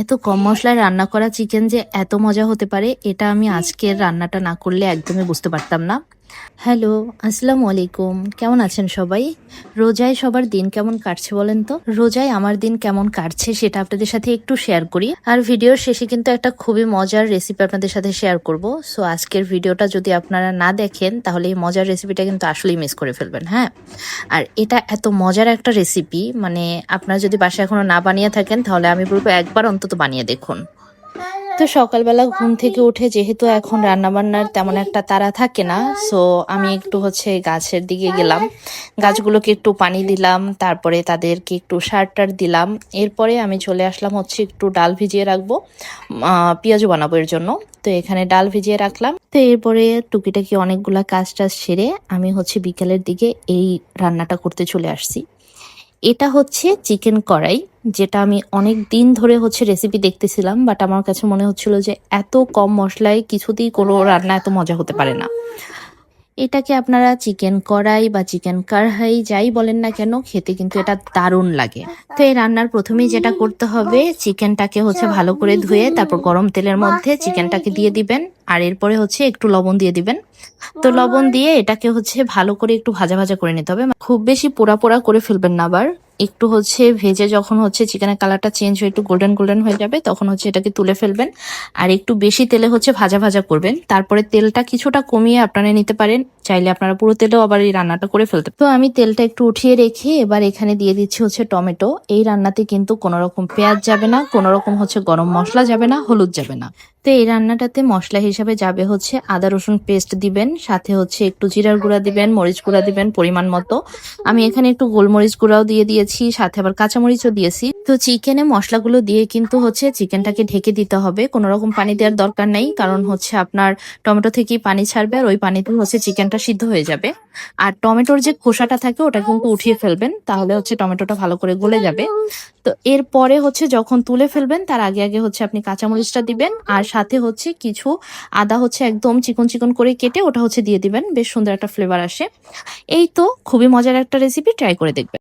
এত কম মশলায় রান্না করা চিকেন যে এত মজা হতে পারে এটা আমি আজকের রান্নাটা না করলে একদমই বুঝতে পারতাম না। হ্যালো, আসসালামু আলাইকুম। কেমন আছেন সবাই? রোজায় সবার দিন কেমন কাটছে বলেন তো? রোজায় আমার দিন কেমন কাটছে সেটা আপনাদের সাথে একটু শেয়ার করি। আর ভিডিওর শেষে কিন্তু একটা খুবই মজার রেসিপি আপনাদের সাথে শেয়ার করব। সো আজকের ভিডিওটা যদি আপনারা না দেখেন তাহলে এই মজার রেসিপিটা কিন্তু আসলেই মিস করে ফেলবেন, হ্যাঁ? আর এটা এত মজার একটা রেসিপি, মানে আপনারা যদি বাসায় এখনো না বানিয়ে থাকেন তাহলে আমি বলবো একবার অন্তত বানিয়ে দেখুন। তো সকালবেলা ঘুম থেকে উঠে যেহেতু এখন রান্নাবান্নার তেমন একটা তাড়া থাকে না, সো আমি একটু গাছের দিকে গেলাম। গাছগুলোকে একটু পানি দিলাম, তারপরে তাদেরকে একটু সার টার দিলাম। এরপরে আমি চলে আসলাম একটু ডাল ভিজিয়ে রাখবো, পেঁয়াজু বানাবো এর জন্য। তো এখানে ডাল ভিজিয়ে রাখলাম। তো এরপরে টুকিটাকি অনেকগুলা কাজ টাজ সেরে আমি বিকেলের দিকে এই রান্নাটা করতে চলে আসছি। এটা চিকেন কড়াই, যেটা আমি অনেক দিন ধরে রেসিপি দেখতেছিলাম, বাট আমার কাছে মনে হচ্ছিল যে এত কম মশলায় কিছুতেই কোনো রান্না এত মজা হতে পারে না। এটাকে আপনারা চিকেন কড়াই বা চিকেন কারহাই যাই বলেন না কেন, খেতে কিন্তু এটা দারুণ লাগে। তো এই রান্নার প্রথমেই যেটা করতে হবে, চিকেনটাকে ভালো করে ধুয়ে তারপর গরম তেলের মধ্যে চিকেনটাকে দিয়ে দিবেন। আর এরপরে একটু লবণ দিয়ে দিবেন। তো লবণ দিয়ে এটাকে ভালো করে একটু ভাজা ভাজা করে নিতে হবে, খুব বেশি পোড়া পোড়া করে ফেলবেন না। আবার একটু ভেজে যখন চিকেনের কালারটা চেঞ্জ হয়ে একটু গোল্ডেন গোল্ডেন হয়ে যাবে তখন এটাকে তুলে ফেলবেন। আর একটু বেশি তেলে ভাজা ভাজা করবেন। তারপরে তেলটা কিছুটা কমিয়ে আপনারা নিতে পারেন, চাইলে আপনারা পুরো তেলেও আবার এই রান্নাটা করে ফেলতে। তো আমি তেলটা একটু উঠিয়ে রেখে এবার এখানে দিয়ে দিচ্ছি টমেটো। এই রান্নাতে কিন্তু কোনো রকম পেঁয়াজ যাবে না, কোনো রকম গরম মশলা যাবে না, হলুদ যাবে না। তো এই রান্নাটাতে মশলা হিসাবে যাবে আদা রসুন পেস্ট দিবেন, সাথে একটু জিরার গুঁড়া দিবেন, মরিচ গুঁড়া দিবেন পরিমাণ মতো। আমি এখানে একটু গোলমরিচ গুঁড়াও দিয়ে দিয়েছি, সাথে আবার কাঁচামরিচও দিয়েছি। তো চিকেনে মশলাগুলো দিয়ে কিন্তু চিকেনটাকে ঢেকে দিতে হবে, কোনো রকম পানি দেওয়ার দরকার নেই, কারণ আপনার টমেটো থেকেই পানি ছাড়বে আর ওই পানিতে চিকেনটা সিদ্ধ হয়ে যাবে। আর টমেটোর যে খোসাটা থাকে ওটা কিন্তু উঠিয়ে ফেলবেন, তাহলে টমেটোটা ভালো করে গলে যাবে। তো এরপরে যখন তুলে ফেলবেন তার আগে আগে আপনি কাঁচামরিচটা দিবেন, আর সাথে কিছু আদা একদম চিকন চিকন করে কেটে ওটা দিয়ে দিবেন, বেশ সুন্দর একটা ফ্লেভার আসে। এই তো খুবই মজার একটা রেসিপি, ট্রাই করে দেখবেন।